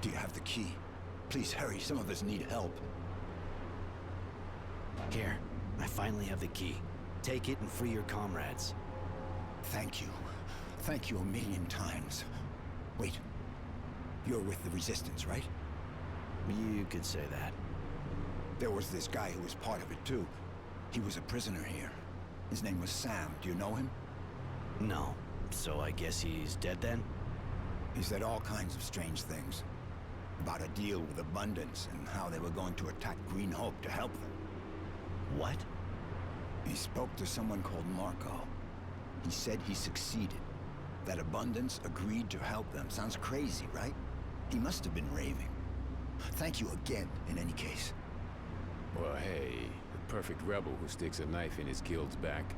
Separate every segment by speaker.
Speaker 1: Do you have the key? Please hurry, some of us need help.
Speaker 2: Here, I finally have the key. Take it and free your comrades.
Speaker 1: Thank you. Thank you a million times. Wait. You're with the Resistance, right?
Speaker 2: You could say that.
Speaker 1: There was this guy who was part of it too. He was a prisoner here. His name was Sam. Do you know him?
Speaker 2: No. So I guess he's dead then?
Speaker 1: He said all kinds of strange things. About a deal with Abundance and how they were going to attack Green Hope to help them.
Speaker 2: What?
Speaker 1: He spoke to someone called Marco. He said he succeeded. That Abundance agreed to help them. Sounds crazy, right? He must have been raving. Thank you again, in any case.
Speaker 3: Well, hey, the perfect rebel who sticks a knife in his guild's back.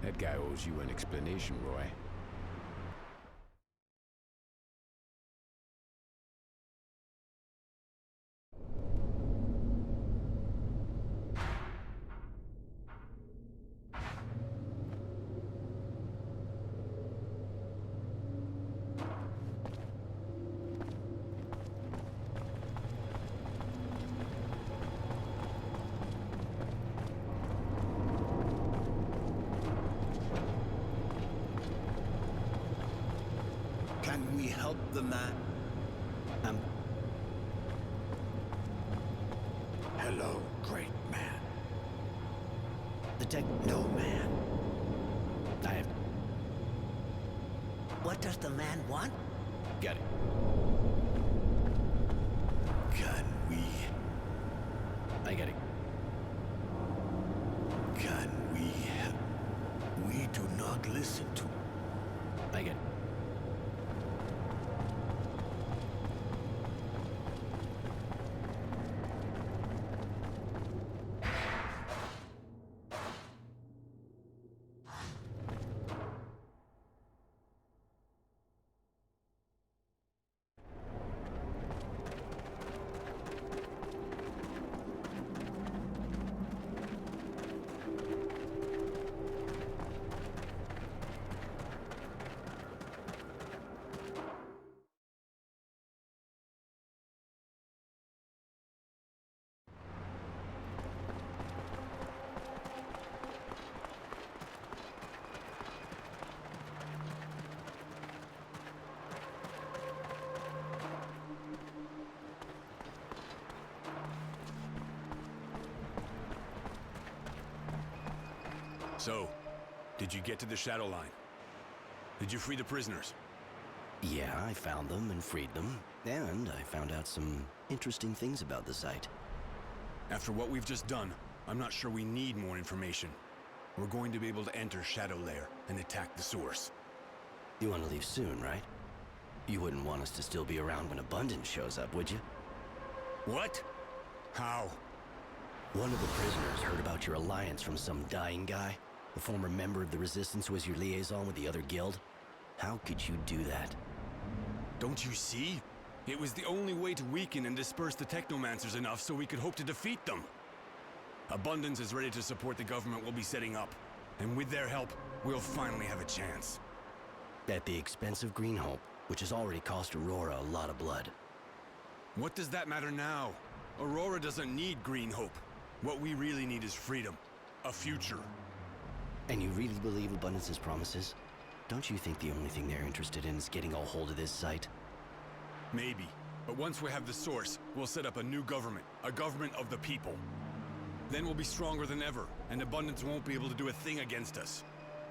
Speaker 3: That guy owes you an explanation, Roy.
Speaker 1: Can we help the man? Hello, great man.
Speaker 2: The Technoman. I have...
Speaker 4: What does the man want?
Speaker 2: Got it.
Speaker 1: Can we...
Speaker 2: I got it.
Speaker 1: Can we... We do not listen to...
Speaker 2: I got it.
Speaker 5: So, did you get to the Shadow Line? Did you free the prisoners?
Speaker 2: Yeah, I found them and freed them. And I found out some interesting things about the site.
Speaker 5: After what we've just done, I'm not sure we need more information. We're going to be able to enter Shadow Lair and attack the source.
Speaker 2: You want to leave soon, right? You wouldn't want us to still be around when Abundance shows up, would you?
Speaker 5: What? How?
Speaker 2: One of the prisoners heard about your alliance from some dying guy, a former member of the Resistance who was your liaison with the other guild. How could you do that?
Speaker 5: Don't you see? It was the only way to weaken and disperse the Technomancers enough so we could hope to defeat them. Abundance is ready to support the government we'll be setting up. And with their help, we'll finally have a chance.
Speaker 2: At the expense of Green Hope, which has already cost Aurora a lot of blood.
Speaker 5: What does that matter now? Aurora doesn't need Green Hope. What we really need is freedom. A future.
Speaker 2: And you really believe Abundance's promises? Don't you think the only thing they're interested in is getting a hold of this site?
Speaker 5: Maybe. But once we have the source, we'll set up a new government. A government of the people. Then we'll be stronger than ever, and Abundance won't be able to do a thing against us.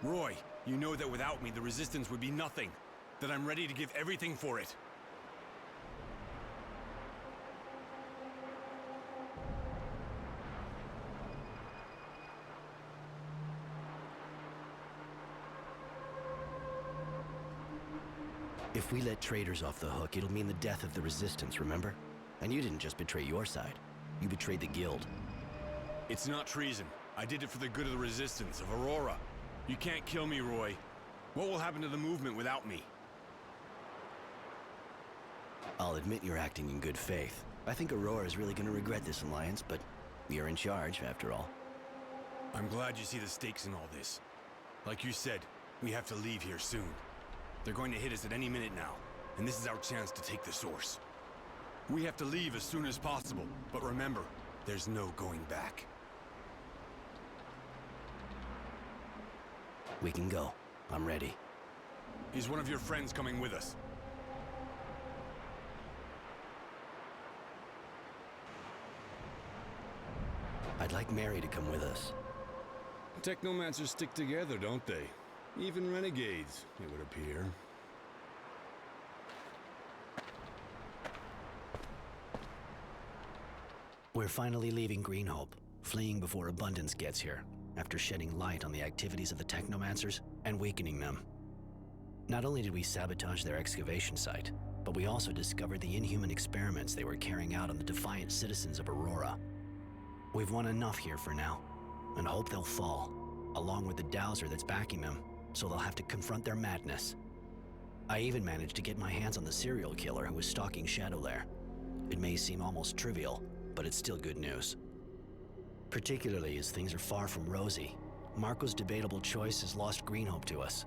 Speaker 5: Roy, you know that without me, the Resistance would be nothing. That I'm ready to give everything for it.
Speaker 2: If we let traitors off the hook, it'll mean the death of the Resistance, remember? And you didn't just betray your side. You betrayed the Guild.
Speaker 5: It's not treason. I did it for the good of the Resistance, of Aurora. You can't kill me, Roy. What will happen to the movement without me?
Speaker 2: I'll admit you're acting in good faith. I think Aurora's really gonna regret this alliance, but you're in charge, after all.
Speaker 5: I'm glad you see the stakes in all this. Like you said, we have to leave here soon. They're going to hit us at any minute now, and this is our chance to take the source. We have to leave as soon as possible, but remember, there's no going back.
Speaker 2: We can go. I'm ready.
Speaker 5: Is one of your friends coming with us?
Speaker 2: I'd like Mary to come with us.
Speaker 5: Technomancers stick together, don't they? Even renegades, it would appear.
Speaker 2: We're finally leaving Greenhope, fleeing before Abundance gets here, after shedding light on the activities of the Technomancers and weakening them. Not only did we sabotage their excavation site, but we also discovered the inhuman experiments they were carrying out on the defiant citizens of Aurora. We've won enough here for now, and hope they'll fall, along with the dowser that's backing them, so they'll have to confront their madness. I even managed to get my hands on the serial killer who was stalking Shadowlair. It may seem almost trivial, but it's still good news. Particularly as things are far from rosy. Marco's debatable choice has lost Greenhope to us.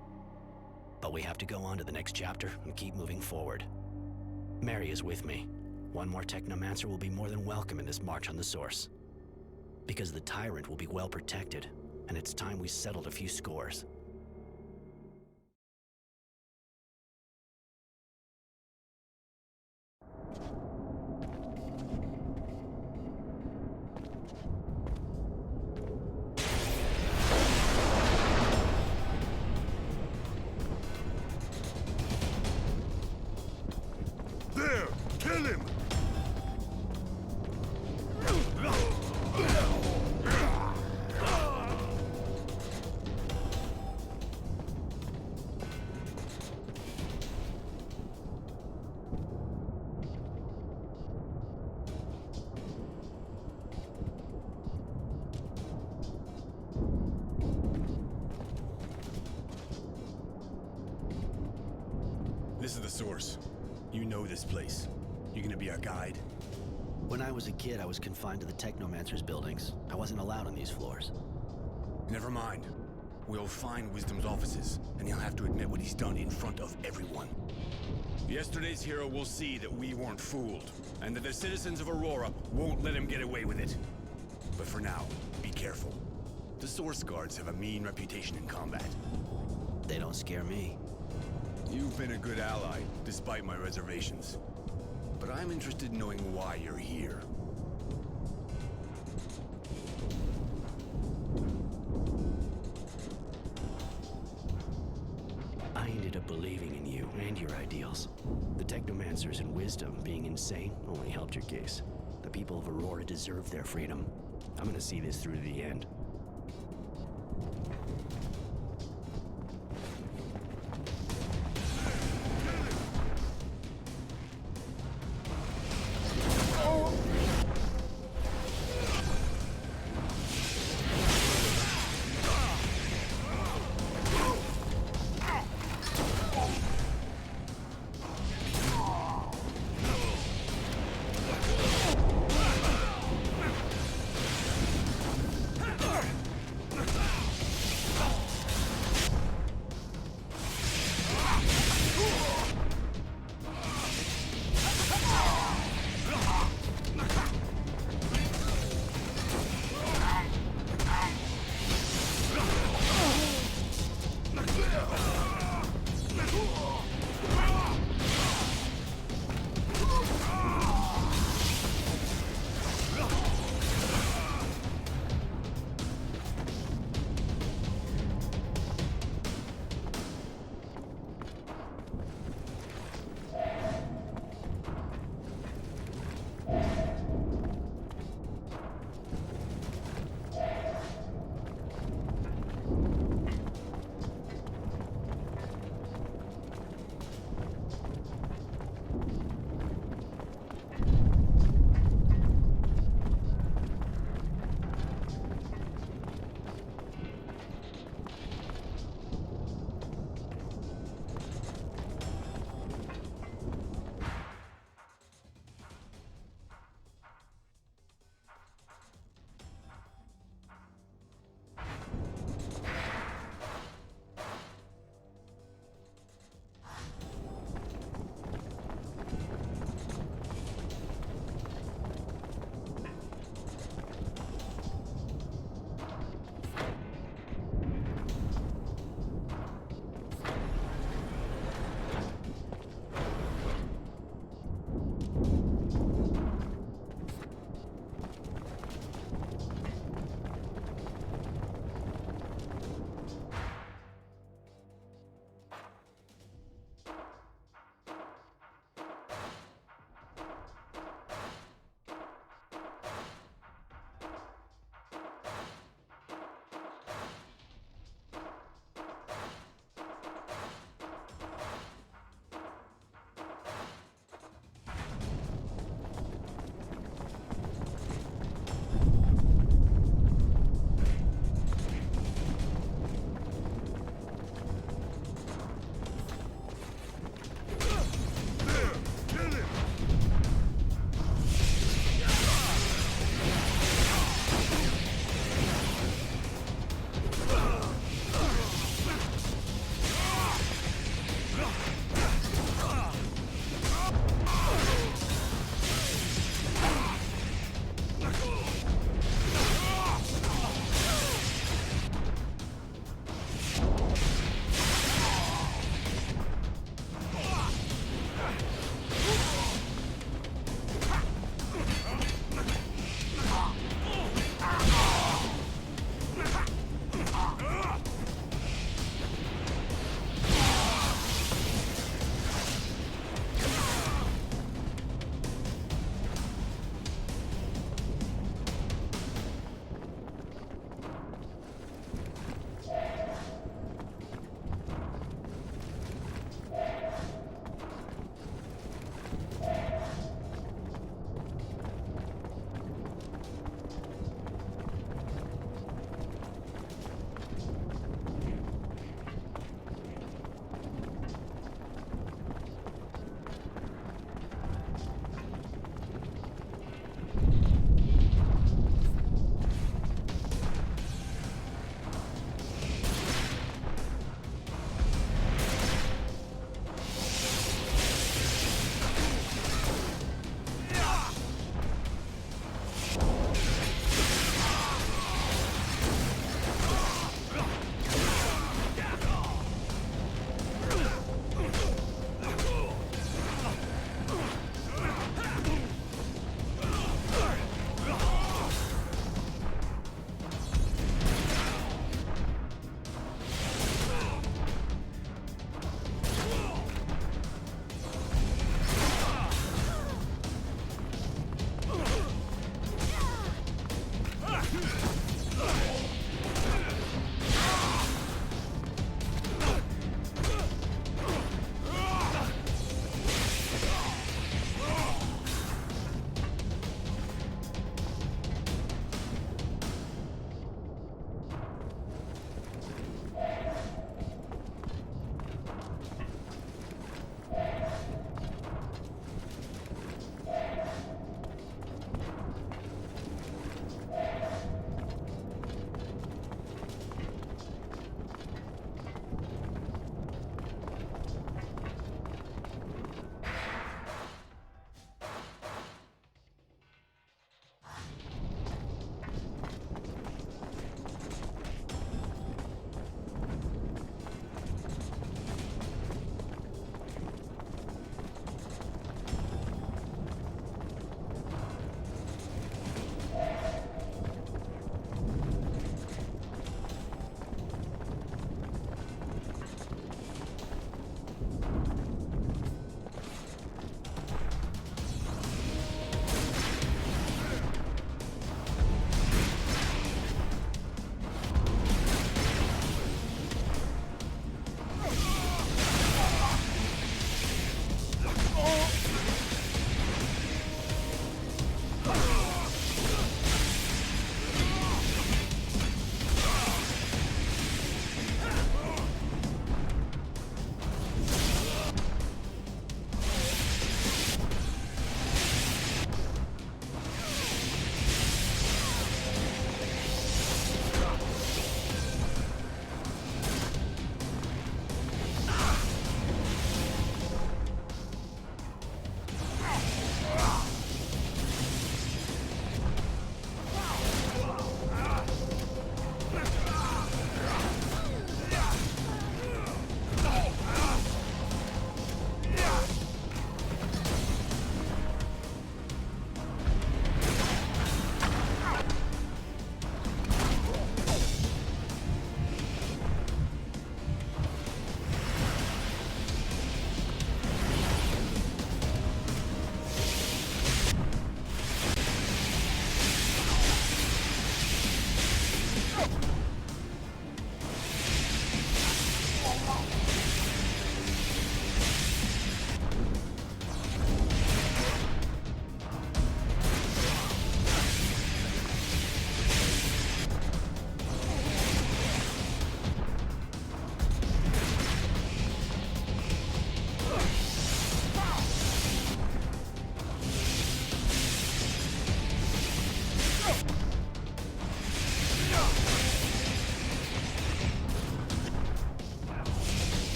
Speaker 2: But we have to go on to the next chapter and keep moving forward. Mary is with me. One more Technomancer will be more than welcome in this march on the Source. Because the Tyrant will be well protected, and it's time we settled a few scores.
Speaker 5: There! Kill him! This is the Source. You know this place. You gonna be our guide?
Speaker 2: When I was a kid, I was confined to the Technomancer's buildings. I wasn't allowed on these floors.
Speaker 5: Never mind. We'll find Wisdom's offices, and he'll have to admit what he's done in front of everyone. Yesterday's hero will see that we weren't fooled, and that the citizens of Aurora won't let him get away with it. But for now, be careful. The Source Guards have a mean reputation in combat.
Speaker 2: They don't scare me.
Speaker 5: You've been a good ally, despite my reservations. But I'm interested in knowing why you're here.
Speaker 2: I ended up believing in you and your ideals. The Technomancers and Wisdom being insane only helped your case. The people of Aurora deserve their freedom. I'm gonna see this through to the end.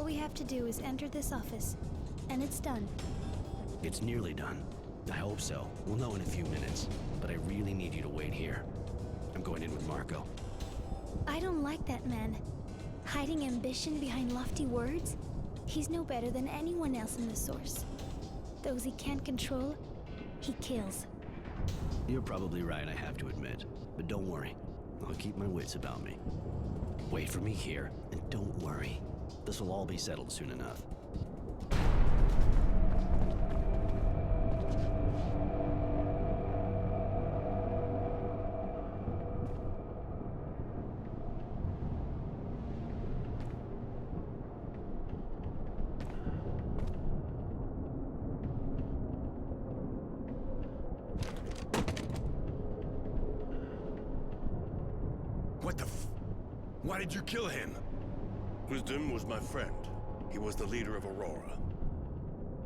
Speaker 4: All we have to do is enter this office, and it's done.
Speaker 2: It's nearly done. I hope so. We'll know in a few minutes. But I really need you to wait here. I'm going in with Marco.
Speaker 4: I don't like that man. Hiding ambition behind lofty words? He's no better than anyone else in the Source. Those he can't control, he kills.
Speaker 2: You're probably right, I have to admit. But don't worry. I'll keep my wits about me. Wait for me here, and don't worry. This will all be settled soon enough.
Speaker 5: What the f... Why did you kill him?
Speaker 6: Wisdom was my friend. He was the leader of Aurora.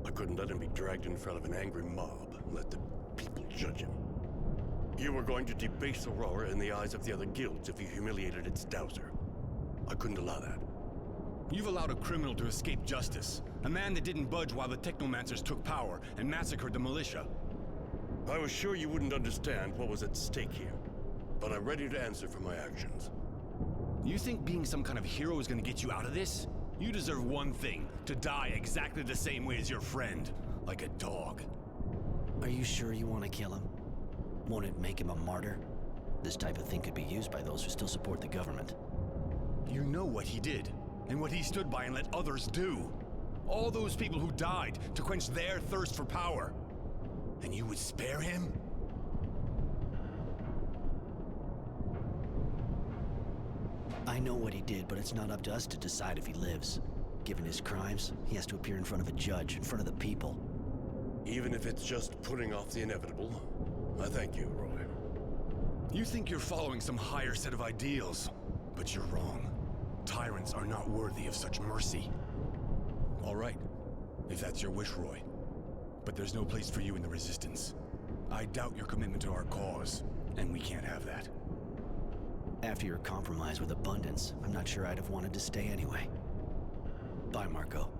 Speaker 6: I couldn't let him be dragged in front of an angry mob and let the people judge him. You were going to debase Aurora in the eyes of the other guilds if you humiliated its dowser. I couldn't allow that.
Speaker 5: You've allowed a criminal to escape justice. A man that didn't budge while the Technomancers took power and massacred the militia.
Speaker 6: I was sure you wouldn't understand what was at stake here, but I'm ready to answer for my actions.
Speaker 5: You think being some kind of hero is gonna get you out of this? You deserve one thing, to die exactly the same way as your friend, like a dog.
Speaker 2: Are you sure you want to kill him? Won't it make him a martyr? This type of thing could be used by those who still support the government.
Speaker 5: You know what he did, and what he stood by and let others do. All those people who died to quench their thirst for power. And you would spare him?
Speaker 2: I know what he did, but it's not up to us to decide if he lives. Given his crimes, he has to appear in front of a judge, in front of the people.
Speaker 6: Even if it's just putting off the inevitable, I thank you, Roy.
Speaker 5: You think you're following some higher set of ideals, but you're wrong. Tyrants are not worthy of such mercy. All right, if that's your wish, Roy. But there's no place for you in the Resistance. I doubt your commitment to our cause, and we can't have that.
Speaker 2: After your compromise with Abundance, I'm not sure I'd have wanted to stay anyway. Bye, Marco.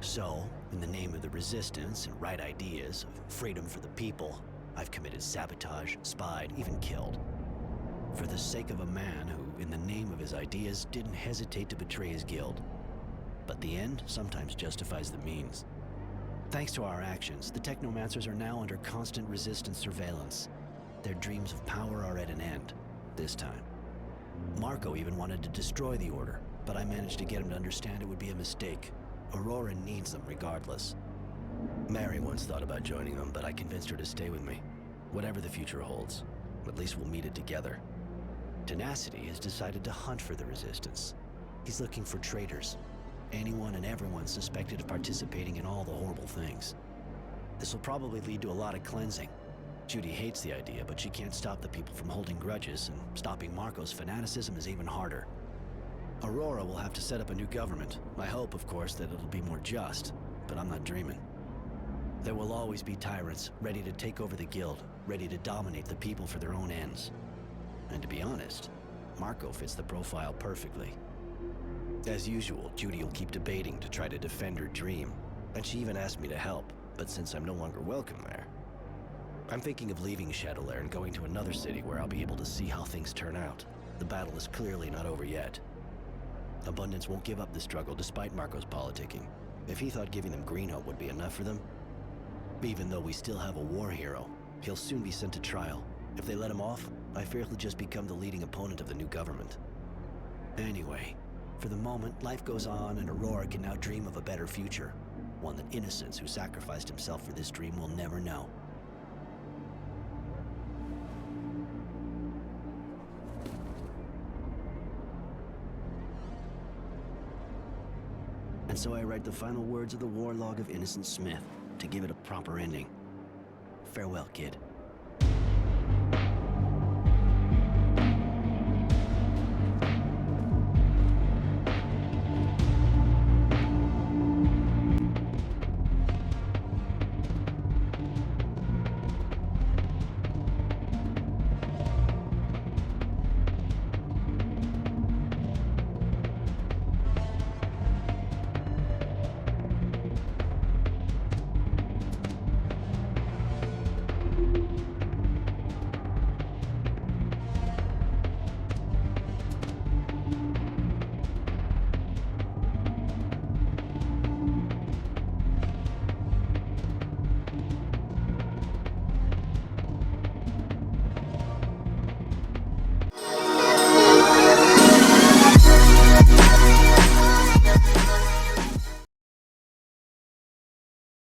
Speaker 2: So, in the name of the Resistance and right ideas, of freedom for the people, I've committed sabotage, spied, even killed. For the sake of a man who, in the name of his ideas, didn't hesitate to betray his guild. But the end sometimes justifies the means. Thanks to our actions, the Technomancers are now under constant Resistance surveillance. Their dreams of power are at an end, this time. Marco even wanted to destroy the Order, but I managed to get him to understand it would be a mistake. Aurora needs them regardless. Mary once thought about joining them, but I convinced her to stay with me. Whatever the future holds, at least we'll meet it together. Tenacity has decided to hunt for the Resistance. He's looking for traitors. Anyone and everyone suspected of participating in all the horrible things. This will probably lead to a lot of cleansing. Judy hates the idea, but she can't stop the people from holding grudges, and stopping Marco's fanaticism is even harder. Aurora will have to set up a new government. I hope, of course, that it'll be more just, but I'm not dreaming. There will always be tyrants, ready to take over the guild, ready to dominate the people for their own ends. And to be honest, Marco fits the profile perfectly. As usual, Judy will keep debating to try to defend her dream, and she even asked me to help, but since I'm no longer welcome there, I'm thinking of leaving Shadowlair and going to another city where I'll be able to see how things turn out. The battle is clearly not over yet. Abundance won't give up the struggle despite Marco's politicking. If he thought giving them Green Hope would be enough for them, even though we still have a war hero, he'll soon be sent to trial. If they let him off, I fear he'll just become the leading opponent of the new government. Anyway, For the moment, life goes on and Aurora can now dream of a better future. One that Innocence, who sacrificed himself for this dream, will never know. And so I write the final words of the war log of Innocent Smith to give it a proper ending. Farewell, kid.